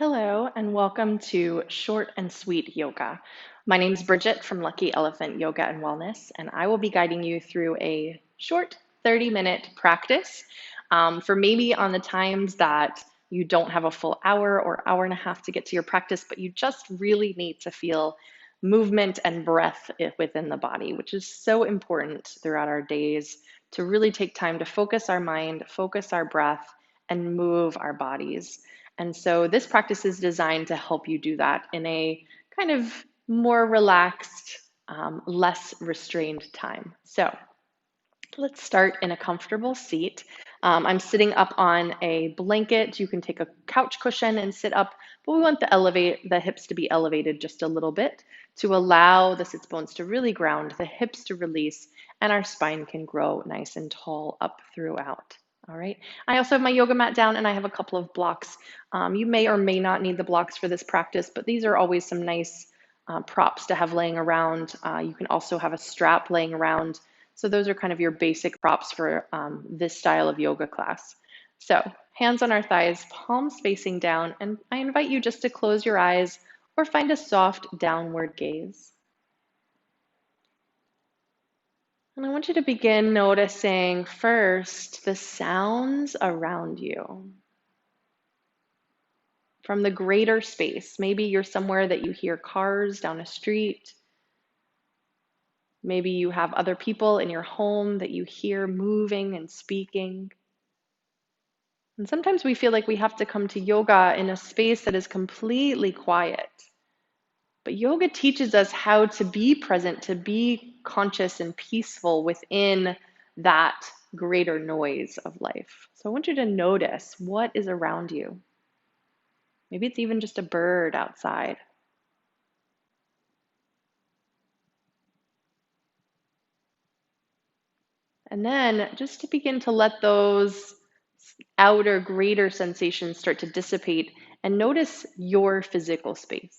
Hello, and welcome to Short and Sweet Yoga. My name is Bridget from Lucky Elephant Yoga and Wellness, and I will be guiding you through a short 30-minute practice for maybe on the times that you don't have a full hour or hour and a half to get to your practice, but you just really need to feel movement and breath within the body, which is so important throughout our days to really take time to focus our mind, focus our breath, and move our bodies. And so this practice is designed to help you do that in a kind of more relaxed, less restrained time. So let's start in a comfortable seat. I'm sitting up on a blanket. You can take a couch cushion and sit up, but we want the hips to be elevated just a little bit to allow the sits bones to really ground, the hips to release, and our spine can grow nice and tall up throughout. All right. I also have my yoga mat down and I have a couple of blocks. You may or may not need the blocks for this practice, but these are always some nice props to have laying around. You can also have a strap laying around. So those are kind of your basic props for this style of yoga class. So hands on our thighs, palms facing down, and I invite you just to close your eyes or find a soft downward gaze. And I want you to begin noticing first the sounds around you from the greater space. Maybe you're somewhere that you hear cars down a street. Maybe you have other people in your home that you hear moving and speaking. And sometimes we feel like we have to come to yoga in a space that is completely quiet. But yoga teaches us how to be present, to be conscious and peaceful within that greater noise of life. So I want you to notice what is around you. Maybe it's even just a bird outside. And then just to begin to let those outer greater sensations start to dissipate and notice your physical space.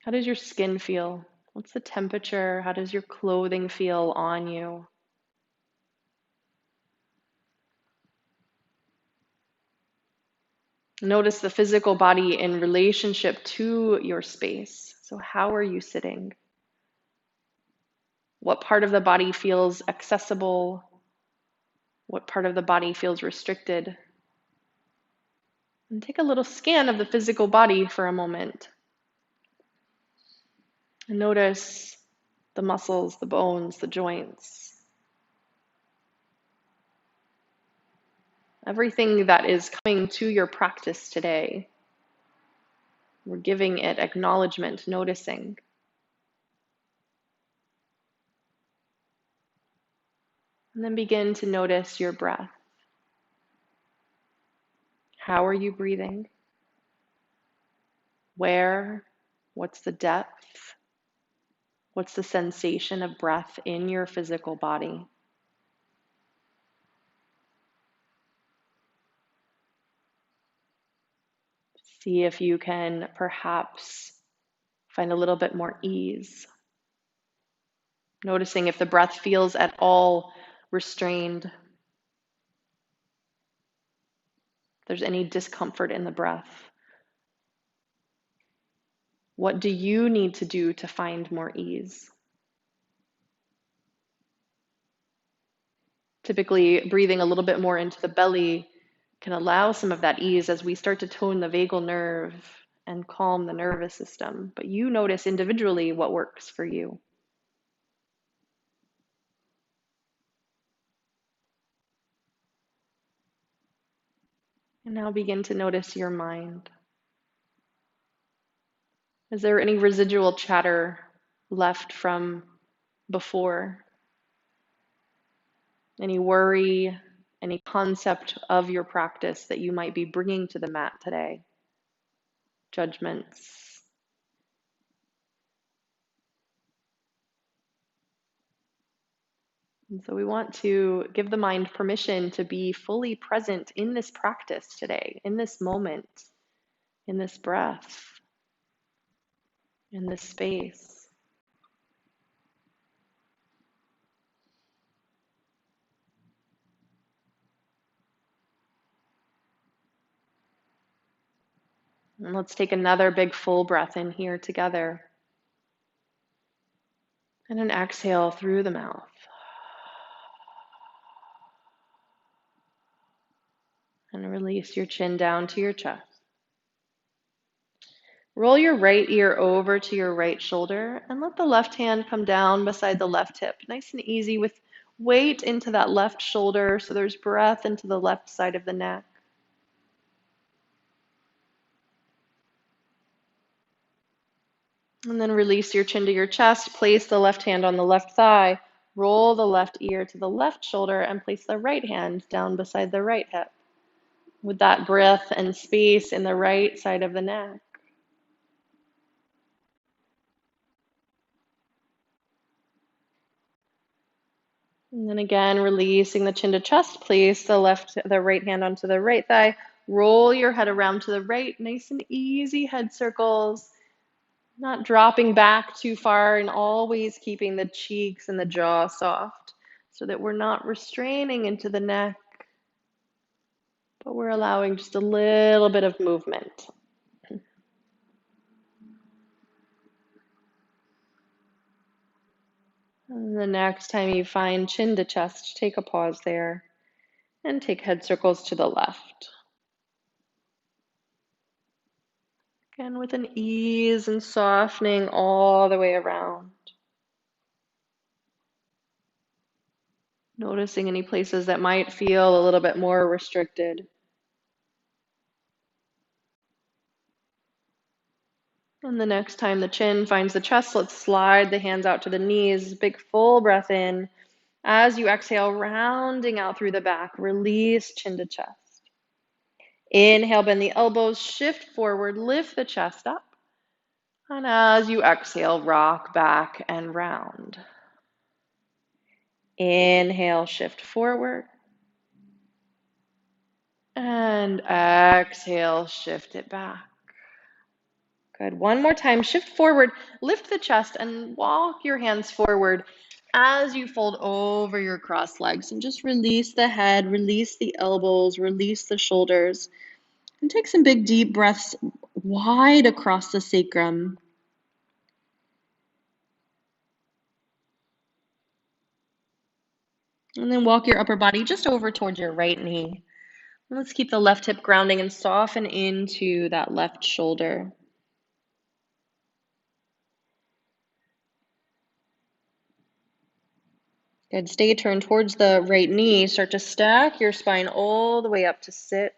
How does your skin feel? What's the temperature? How does your clothing feel on you? Notice the physical body in relationship to your space. So, how are you sitting? What part of the body feels accessible? What part of the body feels restricted? And take a little scan of the physical body for a moment. And notice the muscles, the bones, the joints. Everything that is coming to your practice today. We're giving it acknowledgement, noticing. And then begin to notice your breath. How are you breathing? Where? What's the depth? What's the sensation of breath in your physical body? See if you can perhaps find a little bit more ease. Noticing if the breath feels at all restrained. If there's any discomfort in the breath. What do you need to do to find more ease? Typically, breathing a little bit more into the belly can allow some of that ease as we start to tone the vagal nerve and calm the nervous system. But you notice individually what works for you. And now begin to notice your mind. Is there any residual chatter left from before? Any worry, any concept of your practice that you might be bringing to the mat today? Judgments. And so we want to give the mind permission to be fully present in this practice today, in this moment, in this breath, in this space. And let's take another big full breath in here together. And an exhale through the mouth. And release your chin down to your chest. Roll your right ear over to your right shoulder and let the left hand come down beside the left hip. Nice and easy with weight into that left shoulder so there's breath into the left side of the neck. And then release your chin to your chest. Place the left hand on the left thigh. Roll the left ear to the left shoulder and place the right hand down beside the right hip. With that breath and space in the right side of the neck. And then again, releasing the chin to chest, place the right hand onto the right thigh. Roll your head around to the right, nice and easy head circles. Not dropping back too far and always keeping the cheeks and the jaw soft so that we're not restraining into the neck, but we're allowing just a little bit of movement. And the next time you find chin to chest, take a pause there and take head circles to the left. Again, with an ease and softening all the way around. Noticing any places that might feel a little bit more restricted. And the next time the chin finds the chest, let's slide the hands out to the knees. Big full breath in. As you exhale, rounding out through the back, release chin to chest. Inhale, bend the elbows, shift forward, lift the chest up. And as you exhale, rock back and round. Inhale, shift forward. And exhale, shift it back. Good. One more time. Shift forward, lift the chest, and walk your hands forward as you fold over your crossed legs. And just release the head, release the elbows, release the shoulders. And take some big, deep breaths wide across the sacrum. And then walk your upper body just over towards your right knee. And let's keep the left hip grounding and soften into that left shoulder. Good. Stay turned towards the right knee. Start to stack your spine all the way up to sit.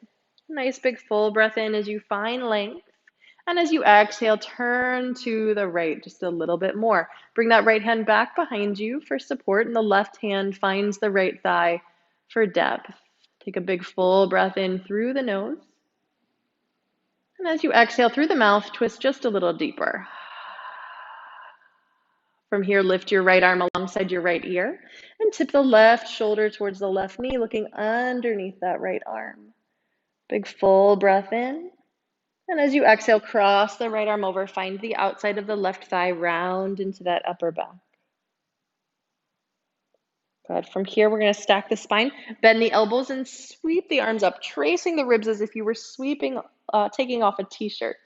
Nice big full breath in as you find length. And as you exhale, turn to the right just a little bit more. Bring that right hand back behind you for support, and the left hand finds the right thigh for depth. Take a big full breath in through the nose. And as you exhale through the mouth, twist just a little deeper. From here, lift your right arm alongside your right ear and tip the left shoulder towards the left knee, looking underneath that right arm. Big full breath in. And as you exhale, cross the right arm over, find the outside of the left thigh, round into that upper back. Good. From here, we're going to stack the spine, bend the elbows, and sweep the arms up, tracing the ribs as if you were taking off a t-shirt.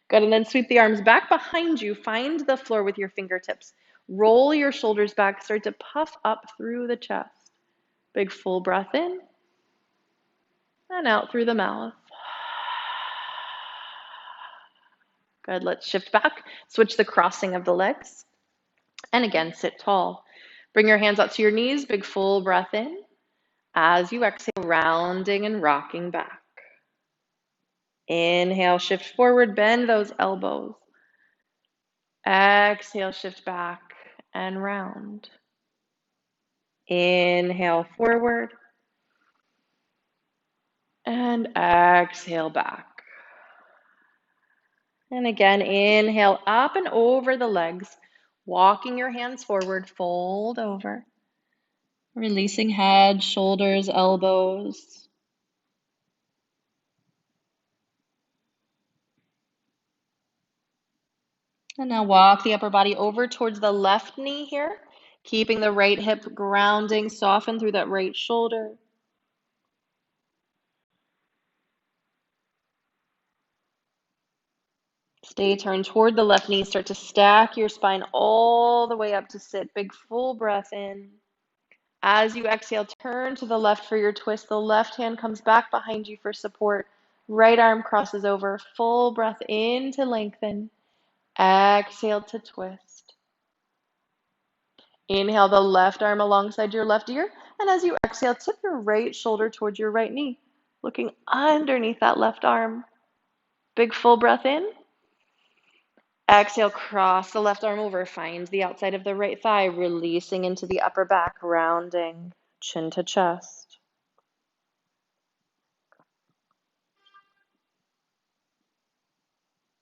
Good. And then sweep the arms back behind you. Find the floor with your fingertips. Roll your shoulders back. Start to puff up through the chest. Big full breath in and out through the mouth. Good. Let's shift back. Switch the crossing of the legs. And again, sit tall. Bring your hands out to your knees. Big full breath in. As you exhale, rounding and rocking back. Inhale, shift forward, bend those elbows. Exhale, shift back and round. Inhale, forward. And exhale, back. And again, inhale, up and over the legs. Walking your hands forward, fold over. Releasing head, shoulders, elbows. And now walk the upper body over towards the left knee here, keeping the right hip grounding, soften through that right shoulder. Stay turned toward the left knee. Start to stack your spine all the way up to sit. Big full breath in. As you exhale, turn to the left for your twist. The left hand comes back behind you for support. Right arm crosses over. Full breath in to lengthen. Exhale to twist. Inhale the left arm alongside your left ear. And as you exhale, tip your right shoulder towards your right knee, looking underneath that left arm. Big full breath in. Exhale, cross the left arm over, find the outside of the right thigh, releasing into the upper back, rounding, chin to chest.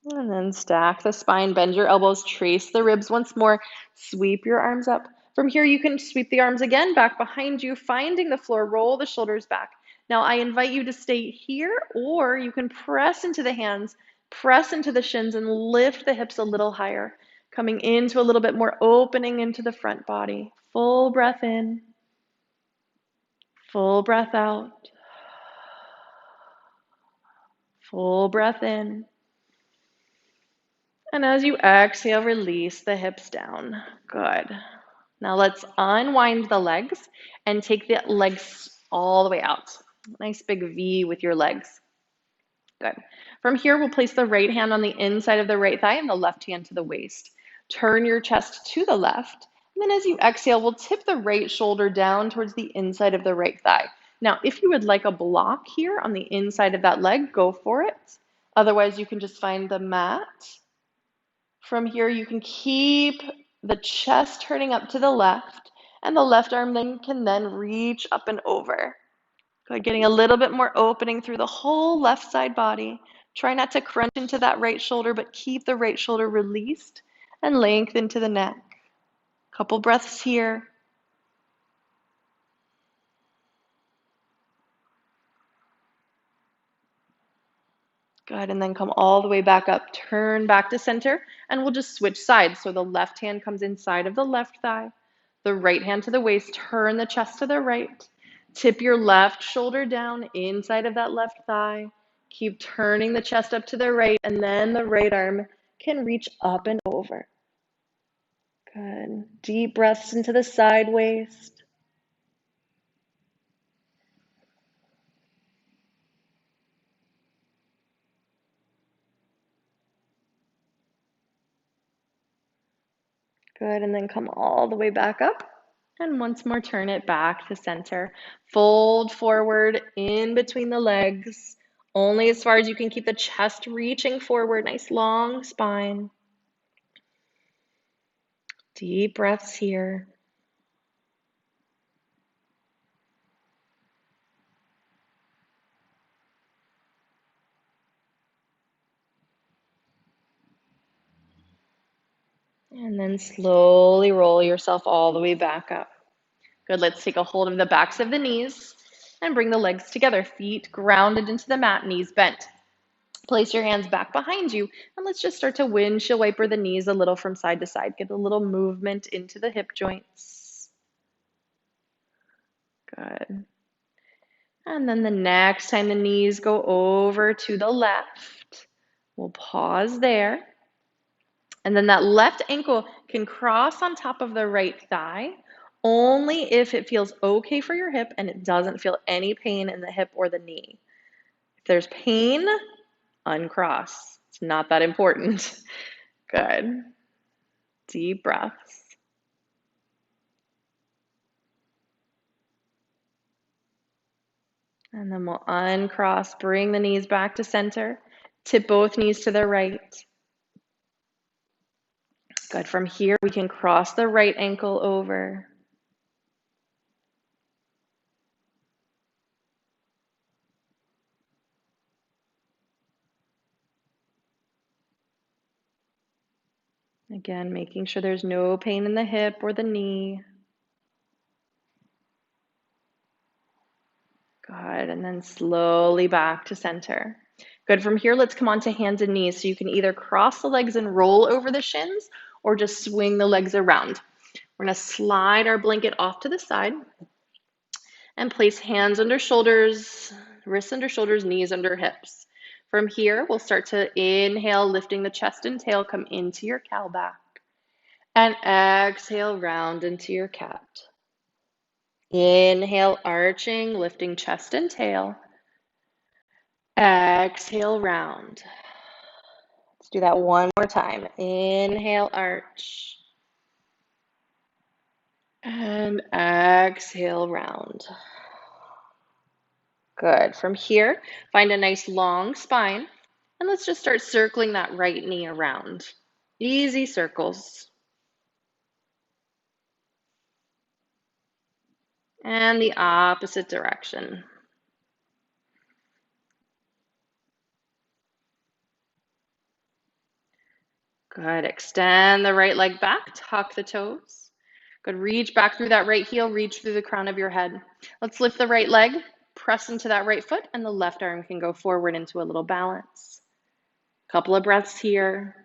And then stack the spine, bend your elbows, trace the ribs once more, sweep your arms up. From here, you can sweep the arms again back behind you, finding the floor, roll the shoulders back. Now, I invite you to stay here, or you can press into the hands, press into the shins, and lift the hips a little higher, coming into a little bit more opening into the front body. Full breath in, full breath out, full breath in. And as you exhale, release the hips down. Good. Now let's unwind the legs and take the legs all the way out. Nice big V with your legs. Good. From here, we'll place the right hand on the inside of the right thigh and the left hand to the waist. Turn your chest to the left. And then as you exhale, we'll tip the right shoulder down towards the inside of the right thigh. Now, if you would like a block here on the inside of that leg, go for it. Otherwise, you can just find the mat. From here, you can keep the chest turning up to the left, and the left arm then can reach up and over. Good, getting a little bit more opening through the whole left side body. Try not to crunch into that right shoulder, but keep the right shoulder released and lengthen to the neck. Couple breaths here. Good, and then come all the way back up, turn back to center, and we'll just switch sides. So the left hand comes inside of the left thigh, the right hand to the waist, turn the chest to the right, tip your left shoulder down inside of that left thigh, keep turning the chest up to the right, and then the right arm can reach up and over. Good, deep breaths into the side waist. Good, and then come all the way back up. And once more, turn it back to center. Fold forward in between the legs, only as far as you can keep the chest reaching forward. Nice long spine. Deep breaths here. And then slowly roll yourself all the way back up. Good, let's take a hold of the backs of the knees and bring the legs together. Feet grounded into the mat, knees bent. Place your hands back behind you, and let's just start to windshield wiper the knees a little from side to side. Get a little movement into the hip joints. Good. And then the next time the knees go over to the left, we'll pause there. And then that left ankle can cross on top of the right thigh only if it feels okay for your hip and it doesn't feel any pain in the hip or the knee. If there's pain, uncross. It's not that important. Good. Deep breaths. And then we'll uncross, bring the knees back to center, tip both knees to the right. Good. From here, we can cross the right ankle over. Again, making sure there's no pain in the hip or the knee. Good, and then slowly back to center. Good, from here, let's come on to hands and knees. So you can either cross the legs and roll over the shins or just swing the legs around. We're gonna slide our blanket off to the side and place hands under shoulders, wrists under shoulders, knees under hips. From here, we'll start to inhale, lifting the chest and tail, come into your cow back. And exhale, round into your cat. Inhale, arching, lifting chest and tail. Exhale, round. Let's do that one more time. Inhale, arch. And exhale, round. Good. From here, find a nice long spine. And let's just start circling that right knee around. Easy circles. And the opposite direction. Good. Extend the right leg back, tuck the toes. Good. Reach back through that right heel, reach through the crown of your head. Let's lift the right leg, press into that right foot, and the left arm can go forward into a little balance. Couple of breaths here.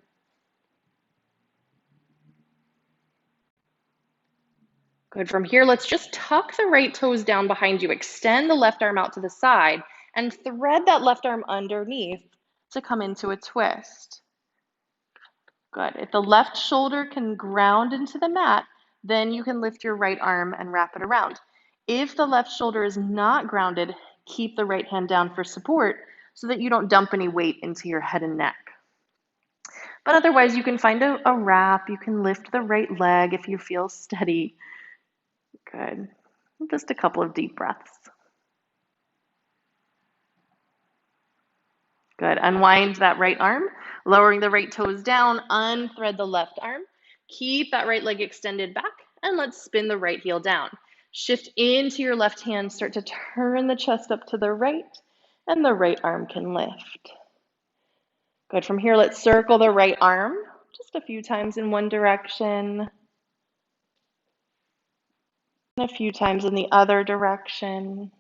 Good. From here, let's just tuck the right toes down behind you. Extend the left arm out to the side and thread that left arm underneath to come into a twist. Good. If the left shoulder can ground into the mat, then you can lift your right arm and wrap it around. If the left shoulder is not grounded, keep the right hand down for support so that you don't dump any weight into your head and neck. But otherwise, you can find a wrap. You can lift the right leg if you feel steady. Good. Just a couple of deep breaths. Good. Unwind that right arm, lowering the right toes down, unthread the left arm. Keep that right leg extended back, and let's spin the right heel down. Shift into your left hand, start to turn the chest up to the right, and the right arm can lift. Good. From here, let's circle the right arm just a few times in one direction, and a few times in the other direction.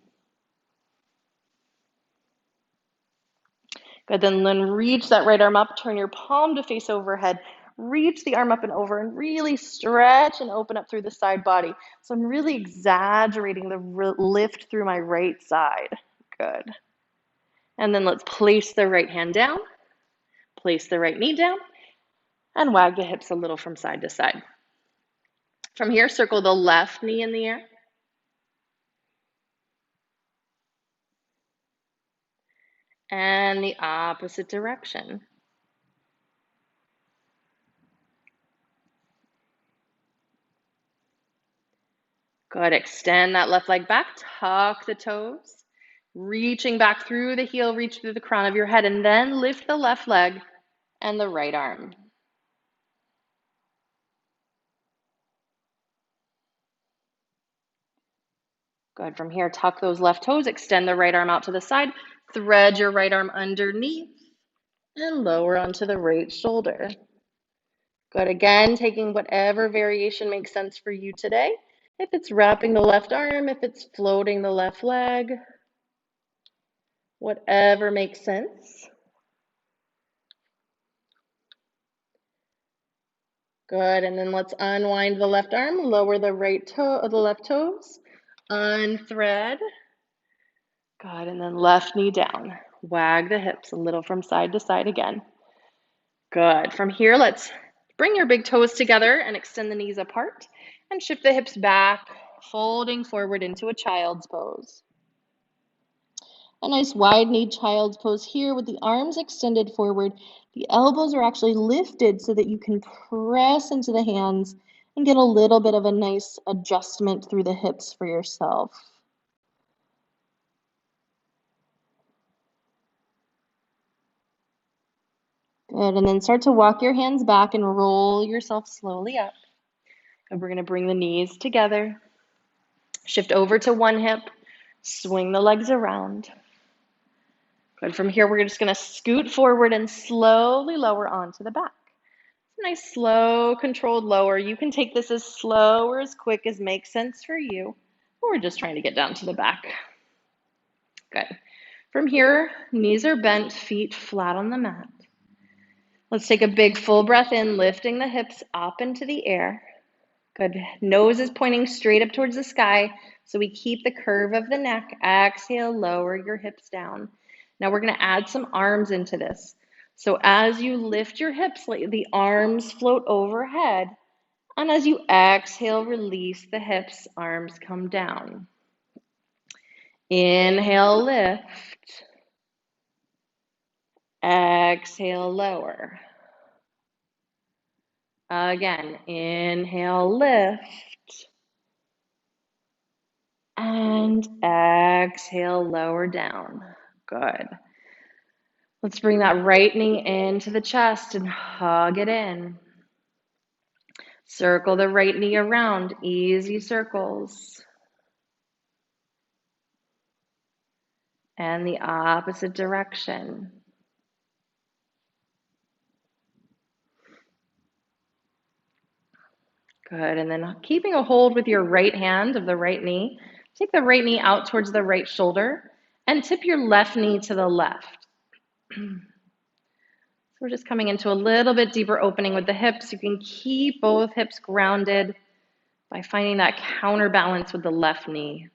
Good, then reach that right arm up, turn your palm to face overhead, reach the arm up and over, and really stretch and open up through the side body. So I'm really exaggerating the lift through my right side. Good. And then let's place the right hand down, place the right knee down, and wag the hips a little from side to side. From here, circle the left knee in the air. And the opposite direction. Good. Extend that left leg back, tuck the toes, reaching back through the heel, reach through the crown of your head, and then lift the left leg and the right arm. Good. From here, tuck those left toes, extend the right arm out to the side, thread your right arm underneath, and lower onto the right shoulder. Good. Again, taking whatever variation makes sense for you today. If it's wrapping the left arm, if it's floating the left leg, whatever makes sense. Good, and then let's unwind the left arm, lower the right toe, the left toes, unthread. Good, and then left knee down. Wag the hips a little from side to side again. Good. From here, let's bring your big toes together and extend the knees apart and shift the hips back, folding forward into a child's pose. A nice wide-kneed child's pose here with the arms extended forward. The elbows are actually lifted so that you can press into the hands and get a little bit of a nice adjustment through the hips for yourself. Good, and then start to walk your hands back and roll yourself slowly up. And we're going to bring the knees together. Shift over to one hip, swing the legs around. Good. From here, we're just going to scoot forward and slowly lower onto the back. Nice, slow, controlled lower. You can take this as slow or as quick as makes sense for you. We're just trying to get down to the back. Good. From here, knees are bent, feet flat on the mat. Let's take a big full breath in, lifting the hips up into the air. Good. Nose is pointing straight up towards the sky, so we keep the curve of the neck. Exhale, lower your hips down. Now we're going to add some arms into this. So as you lift your hips, like the arms float overhead. And as you exhale, release the hips, arms come down. Inhale, lift. Exhale, lower. Again, inhale, lift. And exhale, lower down. Good. Let's bring that right knee into the chest and hug it in. Circle the right knee around, easy circles. And the opposite direction. Good, and then keeping a hold with your right hand of the right knee, take the right knee out towards the right shoulder and tip your left knee to the left. So we're just coming into a little bit deeper opening with the hips. You can keep both hips grounded by finding that counterbalance with the left knee.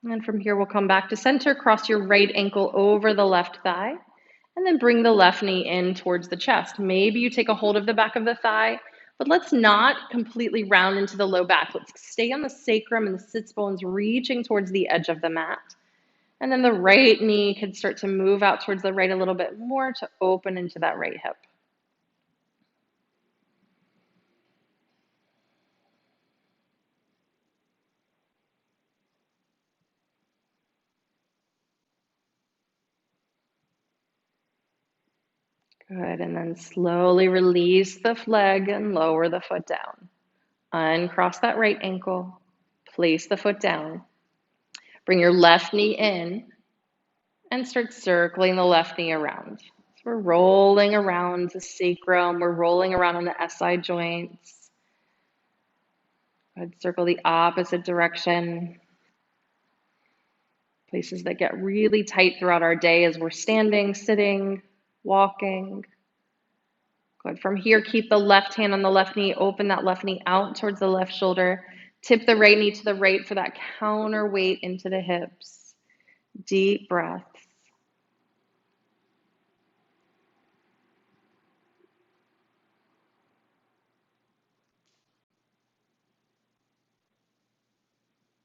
And from here, we'll come back to center, cross your right ankle over the left thigh, and then bring the left knee in towards the chest. Maybe you take a hold of the back of the thigh, but let's not completely round into the low back. Let's stay on the sacrum and the sits bones reaching towards the edge of the mat. And then the right knee can start to move out towards the right a little bit more to open into that right hip. Good, and then slowly release the leg and lower the foot down. Uncross that right ankle, place the foot down. Bring your left knee in and start circling the left knee around. So we're rolling around the sacrum, we're rolling around on the SI joints. I'd circle the opposite direction. Places that get really tight throughout our day as we're standing, sitting, walking. Good. From here, keep the left hand on the left knee, open that left knee out towards the left shoulder. Tip the right knee to the right for that counterweight into the hips. Deep breaths.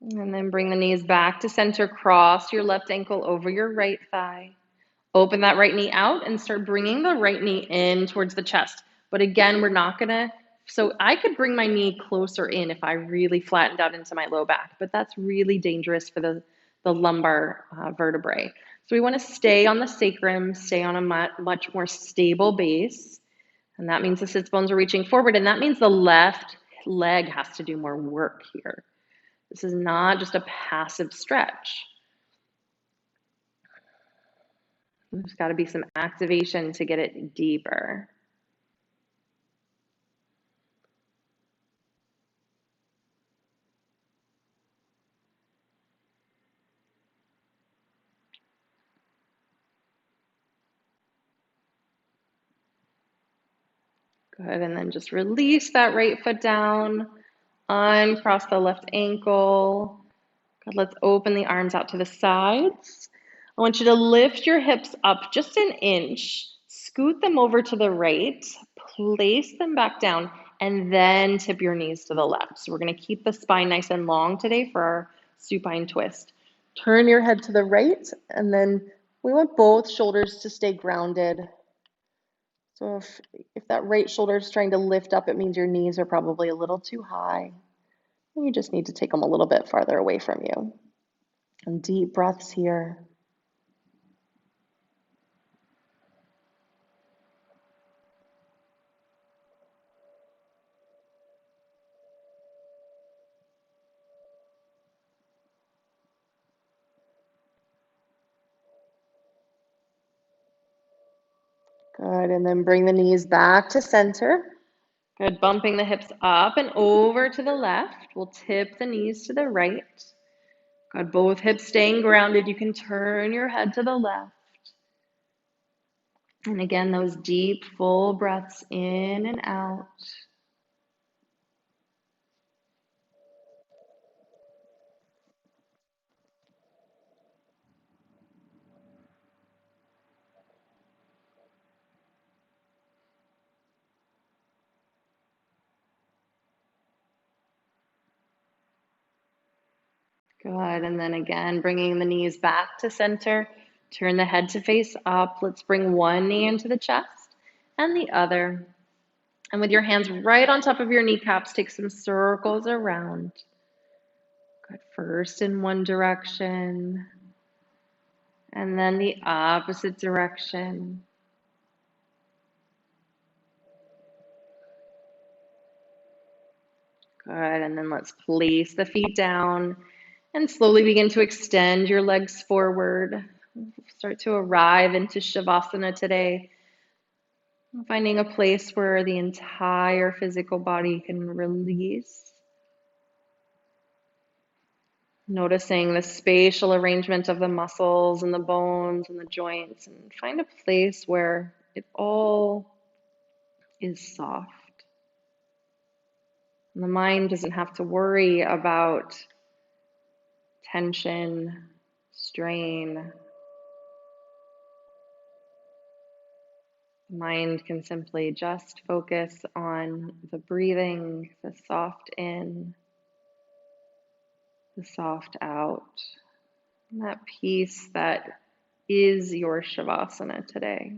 And then bring the knees back to center. Cross your left ankle over your right thigh. Open that right knee out and start bringing the right knee in towards the chest. But again, we're not going to, so I could bring my knee closer in if I really flattened out into my low back, but that's really dangerous for the lumbar vertebrae. So we want to stay on the sacrum, stay on a much more stable base. And that means the sits bones are reaching forward, and that means the left leg has to do more work here. This is not just a passive stretch. There's got to be some activation to get it deeper. Good, and then just release that right foot down, uncross the left ankle. Good, let's open the arms out to the sides. I want you to lift your hips up just an inch, scoot them over to the right, place them back down, and then tip your knees to the left. So we're going to keep the spine nice and long today for our supine twist. Turn your head to the right, and then we want both shoulders to stay grounded. So if that right shoulder is trying to lift up, it means your knees are probably a little too high. You just need to take them a little bit farther away from you. And deep breaths here. Good, and then bring the knees back to center. Good, bumping the hips up and over to the left. We'll tip the knees to the right. Good, both hips staying grounded. You can turn your head to the left. And again, those deep, full breaths in and out. Good. And then again, bringing the knees back to center. Turn the head to face up. Let's bring one knee into the chest and the other. And with your hands right on top of your kneecaps, take some circles around. Good. First in one direction, and then the opposite direction. Good. And then let's place the feet down and slowly begin to extend your legs forward. Start to arrive into Shavasana today, finding a place where the entire physical body can release. Noticing the spatial arrangement of the muscles and the bones and the joints, and find a place where it all is soft. And the mind doesn't have to worry about tension, strain. The mind can simply just focus on the breathing, the soft in, the soft out, and that peace that is your Shavasana today.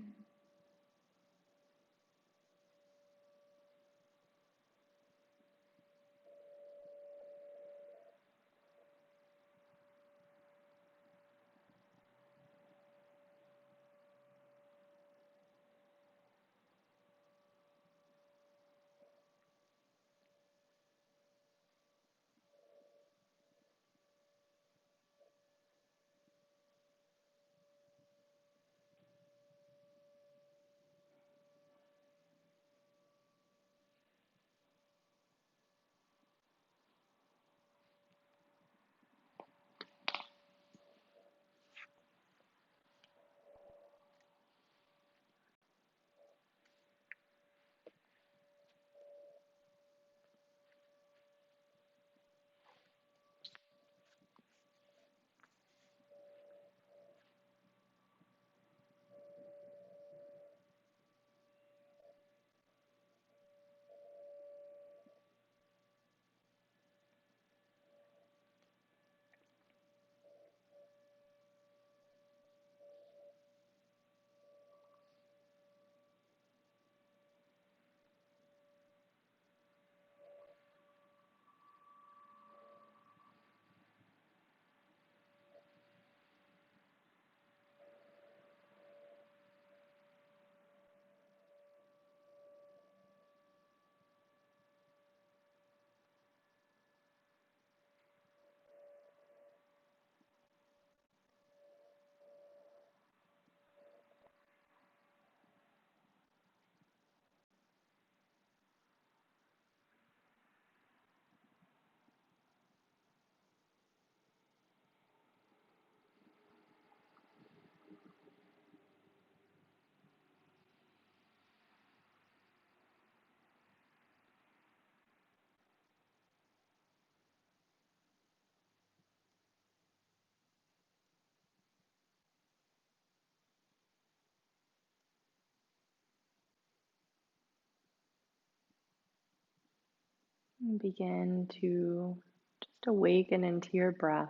And begin to just awaken into your breath.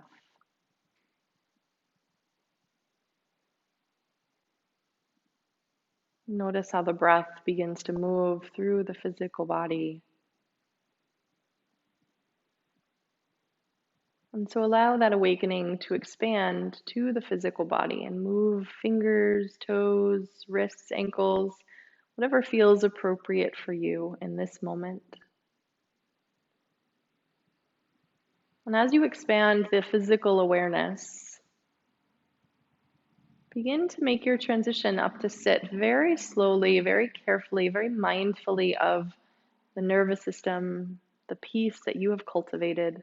Notice how the breath begins to move through the physical body. And so allow that awakening to expand to the physical body and move fingers, toes, wrists, ankles, whatever feels appropriate for you in this moment. And as you expand the physical awareness, begin to make your transition up to sit very slowly, very carefully, very mindfully of the nervous system, the peace that you have cultivated.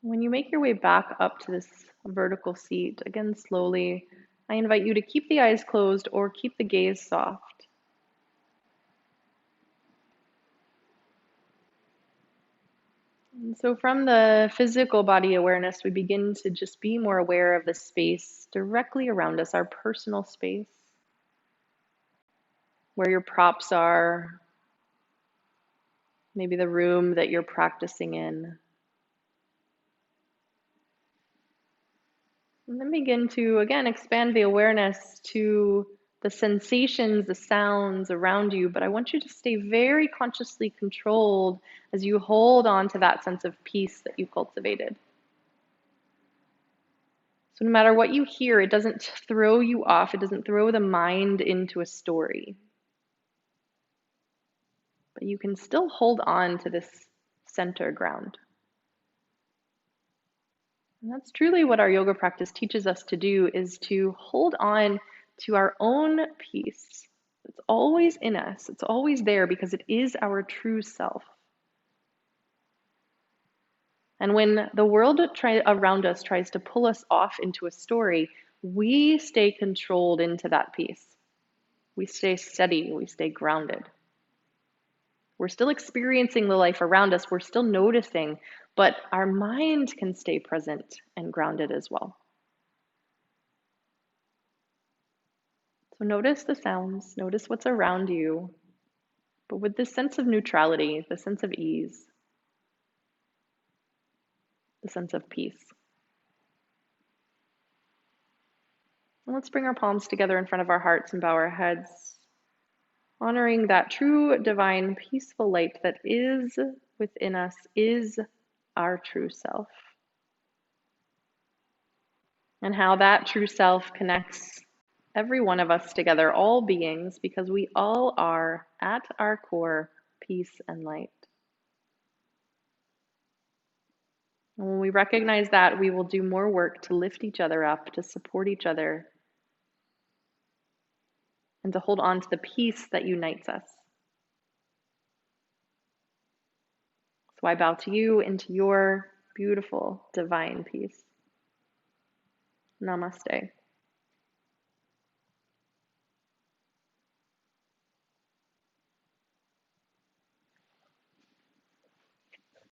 When you make your way back up to this vertical seat, again slowly, I invite you to keep the eyes closed or keep the gaze soft. And so from the physical body awareness, we begin to just be more aware of the space directly around us, our personal space, where your props are, maybe the room that you're practicing in. And then begin to, again, expand the awareness to the sensations, the sounds around you. But I want you to stay very consciously controlled as you hold on to that sense of peace that you cultivated. So no matter what you hear, it doesn't throw you off. It doesn't throw the mind into a story. But you can still hold on to this center ground. And that's truly what our yoga practice teaches us to do, is to hold on to our own peace. It's always in us. It's always there because it is our true self. And when the world around us tries to pull us off into a story, we stay controlled into that peace. We stay steady. We stay grounded. We're still experiencing the life around us. We're still noticing, but our mind can stay present and grounded as well. So notice the sounds, notice what's around you, but with this sense of neutrality, the sense of ease, the sense of peace. And let's bring our palms together in front of our hearts and bow our heads, honoring that true, divine, peaceful light that is within us, is our true self. And how that true self connects every one of us together, all beings, because we all are, at our core, peace and light. And when we recognize that, we will do more work to lift each other up, to support each other, and to hold on to the peace that unites us. So I bow to you into your beautiful, divine peace. Namaste.